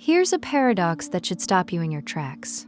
Here's a paradox that should stop you in your tracks.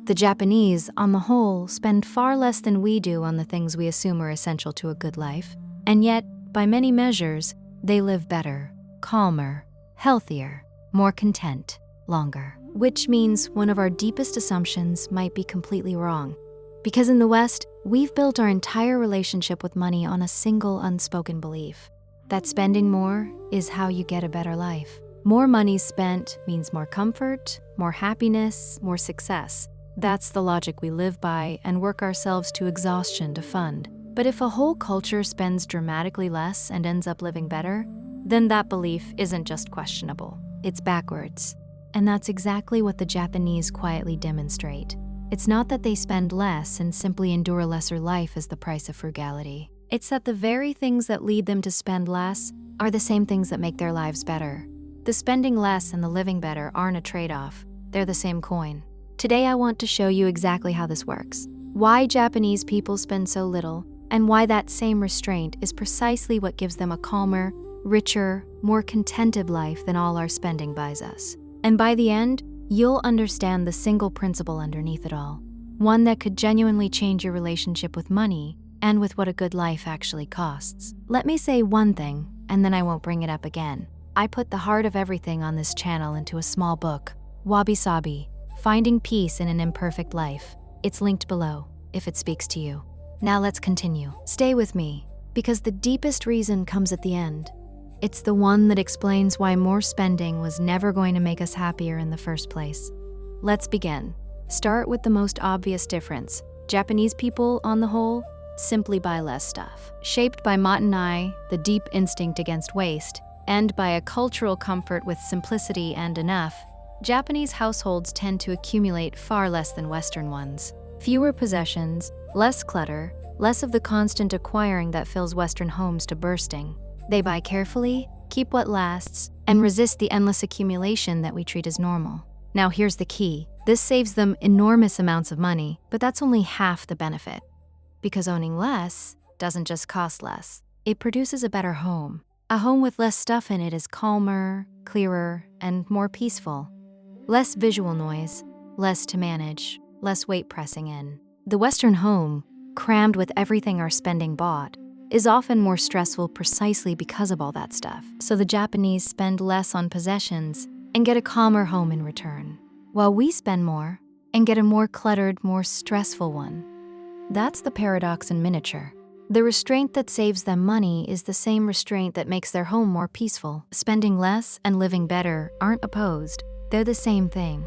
The Japanese, on the whole, spend far less than we do on the things we assume are essential to a good life, and yet, by many measures, they live better, calmer, healthier, more content, longer. Which means one of our deepest assumptions might be completely wrong. Because in the West, we've built our entire relationship with money on a single unspoken belief that spending more is how you get a better life. More money spent means more comfort, more happiness, more success. That's the logic we live by and work ourselves to exhaustion to fund. But if a whole culture spends dramatically less and ends up living better, then that belief isn't just questionable, it's backwards. And that's exactly what the Japanese quietly demonstrate. It's not that they spend less and simply endure a lesser life as the price of frugality. It's that the very things that lead them to spend less are the same things that make their lives better. The spending less and the living better aren't a trade-off, they're the same coin. Today I want to show you exactly how this works, why Japanese people spend so little, and why that same restraint is precisely what gives them a calmer, richer, more contented life than all our spending buys us. And by the end, you'll understand the single principle underneath it all, one that could genuinely change your relationship with money and with what a good life actually costs. Let me say one thing, and then I won't bring it up again. I put the heart of everything on this channel into a small book, Wabi Sabi, Finding Peace in an Imperfect Life. It's linked below, if it speaks to you. Now let's continue. Stay with me, because the deepest reason comes at the end. It's the one that explains why more spending was never going to make us happier in the first place. Let's begin. Start with the most obvious difference. Japanese people, on the whole, simply buy less stuff. Shaped by Matanai, the deep instinct against waste, and by a cultural comfort with simplicity and enough, Japanese households tend to accumulate far less than Western ones. Fewer possessions, less clutter, less of the constant acquiring that fills Western homes to bursting. They buy carefully, keep what lasts, and resist the endless accumulation that we treat as normal. Now here's the key. This saves them enormous amounts of money, but that's only half the benefit. Because owning less doesn't just cost less, it produces a better home. A home with less stuff in it is calmer, clearer, and more peaceful. Less visual noise, less to manage, less weight pressing in. The Western home, crammed with everything our spending bought, is often more stressful precisely because of all that stuff. So the Japanese spend less on possessions and get a calmer home in return, while we spend more and get a more cluttered, more stressful one. That's the paradox in miniature. The restraint that saves them money is the same restraint that makes their home more peaceful. Spending less and living better aren't opposed, they're the same thing.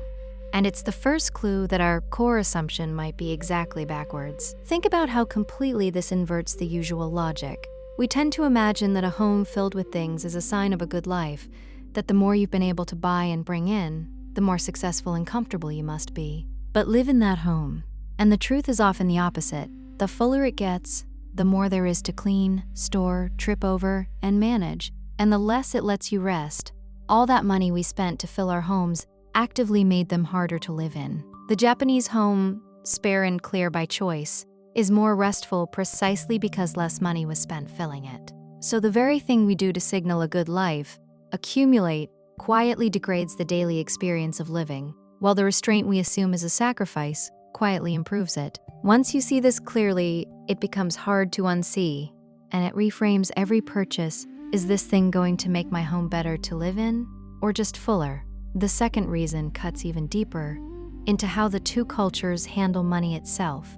And it's the first clue that our core assumption might be exactly backwards. Think about how completely this inverts the usual logic. We tend to imagine that a home filled with things is a sign of a good life, that the more you've been able to buy and bring in, the more successful and comfortable you must be. But live in that home. And the truth is often the opposite. The fuller it gets, the more there is to clean, store, trip over, and manage, and the less it lets you rest. All that money we spent to fill our homes actively made them harder to live in. The Japanese home, spare and clear by choice, is more restful precisely because less money was spent filling it. So the very thing we do to signal a good life, accumulate, quietly degrades the daily experience of living, while the restraint we assume is a sacrifice quietly improves it. Once you see this clearly, it becomes hard to unsee, and it reframes every purchase. Is this thing going to make my home better to live in, or just fuller? The second reason cuts even deeper into how the two cultures handle money itself.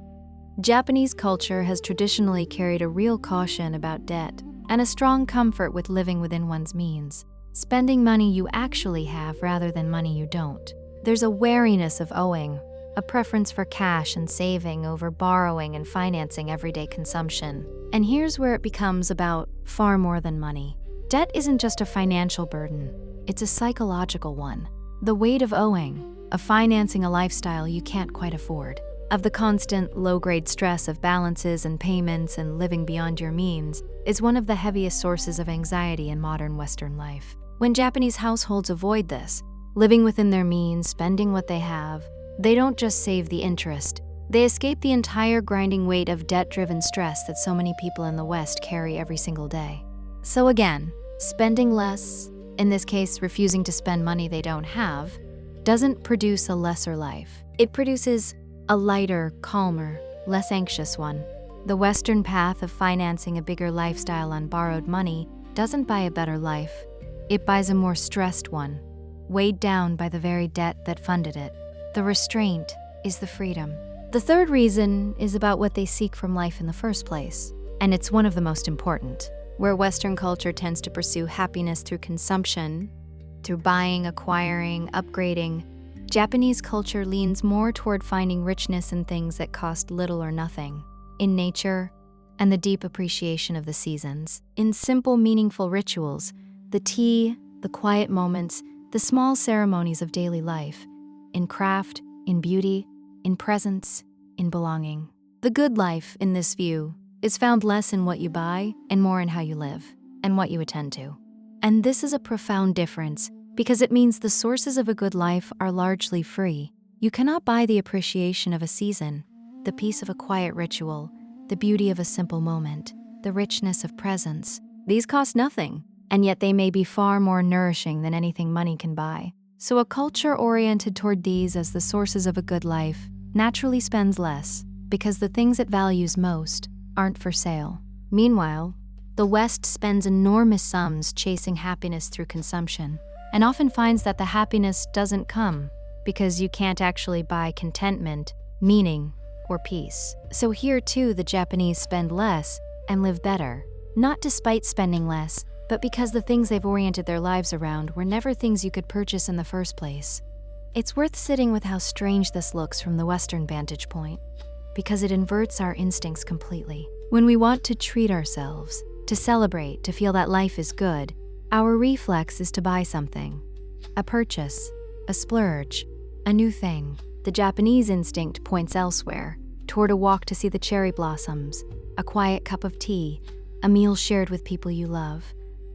Japanese culture has traditionally carried a real caution about debt and a strong comfort with living within one's means, spending money you actually have rather than money you don't. There's a wariness of owing, a preference for cash and saving over borrowing and financing everyday consumption. And here's where it becomes about far more than money. Debt isn't just a financial burden, it's a psychological one. The weight of owing, of financing a lifestyle you can't quite afford, of the constant low-grade stress of balances and payments and living beyond your means, is one of the heaviest sources of anxiety in modern Western life. When Japanese households avoid this, living within their means, spending what they have, they don't just save the interest, they escape the entire grinding weight of debt-driven stress that so many people in the West carry every single day. So again, spending less, in this case refusing to spend money they don't have, doesn't produce a lesser life. It produces a lighter, calmer, less anxious one. The Western path of financing a bigger lifestyle on borrowed money doesn't buy a better life. It buys a more stressed one, weighed down by the very debt that funded it. The restraint is the freedom. The third reason is about what they seek from life in the first place, and it's one of the most important. Where Western culture tends to pursue happiness through consumption, through buying, acquiring, upgrading, Japanese culture leans more toward finding richness in things that cost little or nothing, in nature and the deep appreciation of the seasons, in simple, meaningful rituals, the tea, the quiet moments, the small ceremonies of daily life, in craft, in beauty, in presence, in belonging. The good life, in this view, is found less in what you buy and more in how you live and what you attend to. And this is a profound difference because it means the sources of a good life are largely free. You cannot buy the appreciation of a season, the peace of a quiet ritual, the beauty of a simple moment, the richness of presence. These cost nothing, and yet they may be far more nourishing than anything money can buy. So a culture oriented toward these as the sources of a good life naturally spends less because the things it values most aren't for sale. Meanwhile, the West spends enormous sums chasing happiness through consumption and often finds that the happiness doesn't come because you can't actually buy contentment, meaning, or peace. So here too, the Japanese spend less and live better, not despite spending less, but because the things they've oriented their lives around were never things you could purchase in the first place. It's worth sitting with how strange this looks from the Western vantage point, because it inverts our instincts completely. When we want to treat ourselves, to celebrate, to feel that life is good, our reflex is to buy something. A purchase, a splurge, a new thing. The Japanese instinct points elsewhere, toward a walk to see the cherry blossoms, a quiet cup of tea, a meal shared with people you love,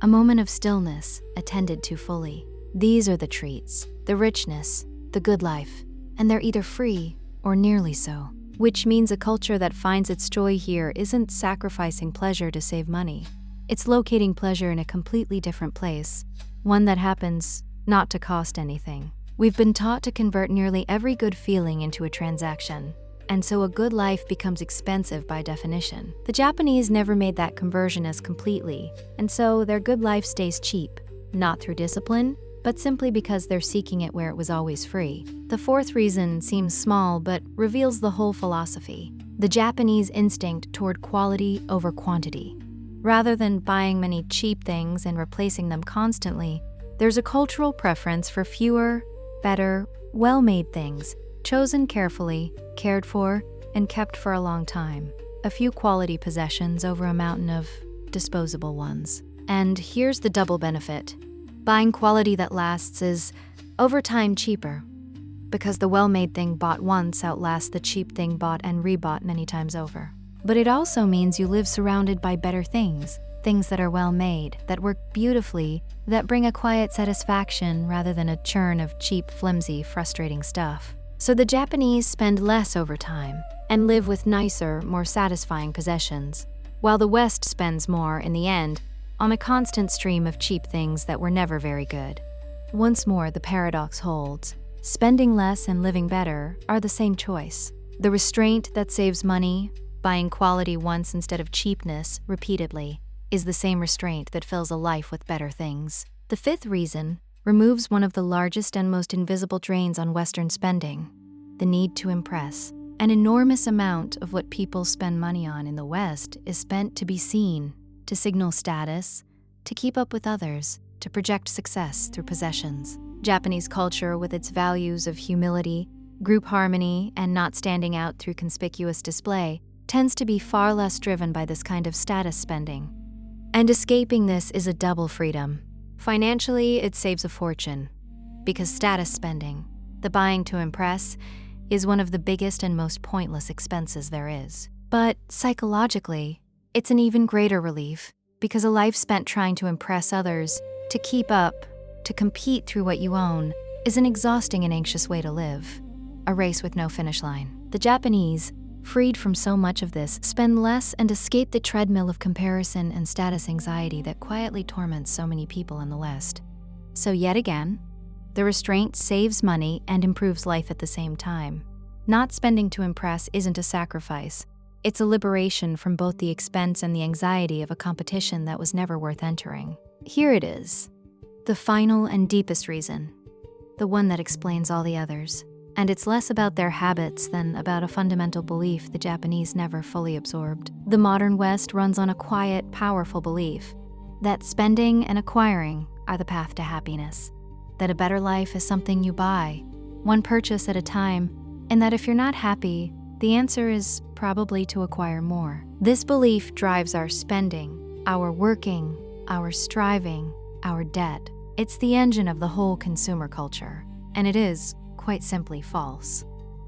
a moment of stillness attended to fully. These are the treats, the richness, the good life, and they're either free or nearly so. Which means a culture that finds its joy here isn't sacrificing pleasure to save money. It's locating pleasure in a completely different place, one that happens not to cost anything. We've been taught to convert nearly every good feeling into a transaction, and so a good life becomes expensive by definition. The Japanese never made that conversion as completely, and so their good life stays cheap, not through discipline, but simply because they're seeking it where it was always free. The fourth reason seems small, but reveals the whole philosophy: the Japanese instinct toward quality over quantity. Rather than buying many cheap things and replacing them constantly, there's a cultural preference for fewer, better, well-made things, chosen carefully, cared for, and kept for a long time. A few quality possessions over a mountain of disposable ones. And here's the double benefit. Buying quality that lasts is, over time, cheaper, because the well-made thing bought once outlasts the cheap thing bought and rebought many times over. But it also means you live surrounded by better things that are well-made, that work beautifully, that bring a quiet satisfaction rather than a churn of cheap, flimsy, frustrating stuff. So the Japanese spend less over time and live with nicer, more satisfying possessions, while the West spends more, in the end, on a constant stream of cheap things that were never very good. Once more, the paradox holds. Spending less and living better are the same choice. The restraint that saves money, buying quality once instead of cheapness repeatedly, is the same restraint that fills a life with better things. The fifth reason removes one of the largest and most invisible drains on Western spending: the need to impress. An enormous amount of what people spend money on in the West is spent to be seen, to signal status, to keep up with others, to project success through possessions. Japanese culture, with its values of humility, group harmony, and not standing out through conspicuous display, tends to be far less driven by this kind of status spending. And escaping this is a double freedom. Financially, it saves a fortune, because status spending, the buying to impress, is one of the biggest and most pointless expenses there is. But psychologically, it's an even greater relief, because a life spent trying to impress others, to keep up, to compete through what you own, is an exhausting and anxious way to live, a race with no finish line. The Japanese, freed from so much of this, spend less and escape the treadmill of comparison and status anxiety that quietly torments so many people in the West. So yet again, The restraint saves money and improves life at the same time. Not spending to impress isn't a sacrifice. It's a liberation from both the expense and the anxiety of a competition that was never worth entering. Here it is, the final and deepest reason, the one that explains all the others. And it's less about their habits than about a fundamental belief the Japanese never fully absorbed. The modern West runs on a quiet, powerful belief that spending and acquiring are the path to happiness, that a better life is something you buy, one purchase at a time, and that if you're not happy, the answer is probably to acquire more. This belief drives our spending, our working, our striving, our debt. It's the engine of the whole consumer culture, and it is, quite simply, false.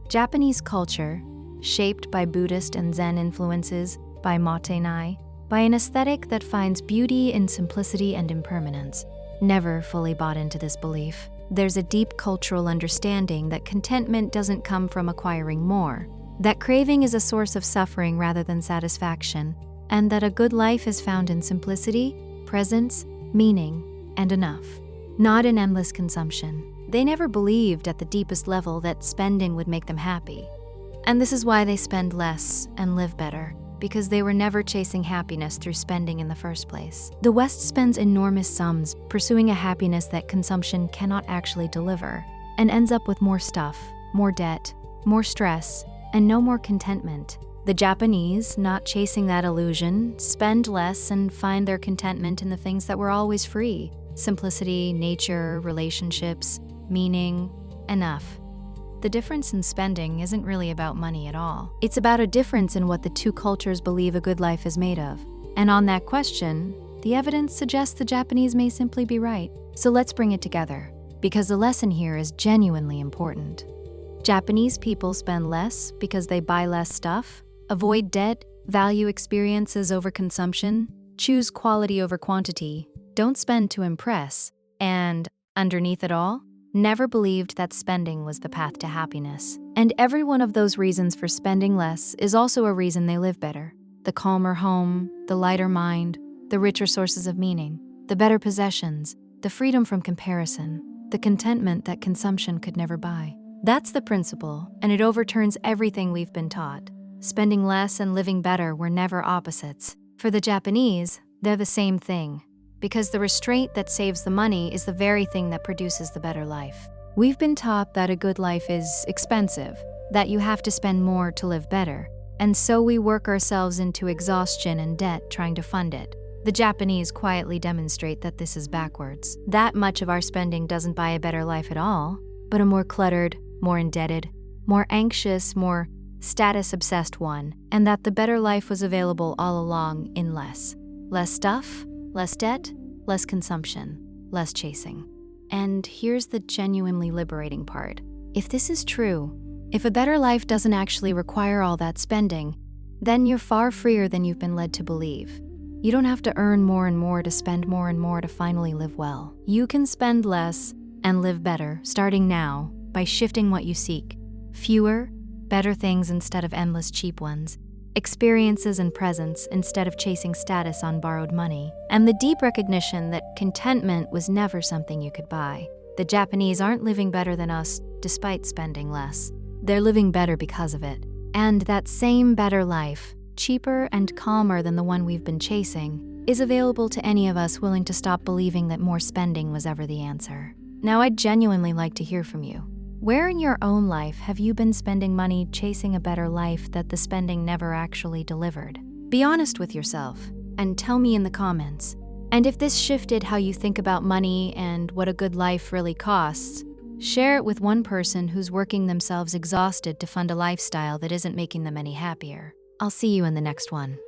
Japanese culture, shaped by Buddhist and Zen influences, by Motenai, by an aesthetic that finds beauty in simplicity and impermanence, never fully bought into this belief. There's a deep cultural understanding that contentment doesn't come from acquiring more, that craving is a source of suffering rather than satisfaction, and that a good life is found in simplicity, presence, meaning, and enough, not in endless consumption. They never believed at the deepest level that spending would make them happy. And this is why they spend less and live better, because they were never chasing happiness through spending in the first place. The West spends enormous sums pursuing a happiness that consumption cannot actually deliver, and ends up with more stuff, more debt, more stress, and no more contentment. The Japanese, not chasing that illusion, spend less and find their contentment in the things that were always free: simplicity, nature, relationships, meaning, enough. The difference in spending isn't really about money at all. It's about a difference in what the two cultures believe a good life is made of. And on that question, the evidence suggests the Japanese may simply be right. So let's bring it together, because the lesson here is genuinely important. Japanese people spend less because they buy less stuff, avoid debt, value experiences over consumption, choose quality over quantity, don't spend to impress, and, underneath it all, never believed that spending was the path to happiness. And every one of those reasons for spending less is also a reason they live better. The calmer home, the lighter mind, the richer sources of meaning, the better possessions, the freedom from comparison, the contentment that consumption could never buy. That's the principle, and it overturns everything we've been taught. Spending less and living better were never opposites. For the Japanese, they're the same thing, because the restraint that saves the money is the very thing that produces the better life. We've been taught that a good life is expensive, that you have to spend more to live better, and so we work ourselves into exhaustion and debt trying to fund it. The Japanese quietly demonstrate that this is backwards. That much of our spending doesn't buy a better life at all, but a more cluttered, more indebted, more anxious, more status-obsessed one, and that the better life was available all along in less. Less stuff, less debt, less consumption, less chasing. And here's the genuinely liberating part. If this is true, if a better life doesn't actually require all that spending, then you're far freer than you've been led to believe. You don't have to earn more and more to spend more and more to finally live well. You can spend less and live better starting now by shifting what you seek. Fewer, better things instead of endless cheap ones. Experiences and presence instead of chasing status on borrowed money. And the deep recognition that contentment was never something you could buy. The Japanese aren't living better than us despite spending less. They're living better because of it. And that same better life, cheaper and calmer than the one we've been chasing, is available to any of us willing to stop believing that more spending was ever the answer. Now, I'd genuinely like to hear from you. Where in your own life have you been spending money chasing a better life that the spending never actually delivered? Be honest with yourself and tell me in the comments. And if this shifted how you think about money and what a good life really costs, share it with one person who's working themselves exhausted to fund a lifestyle that isn't making them any happier. I'll see you in the next one.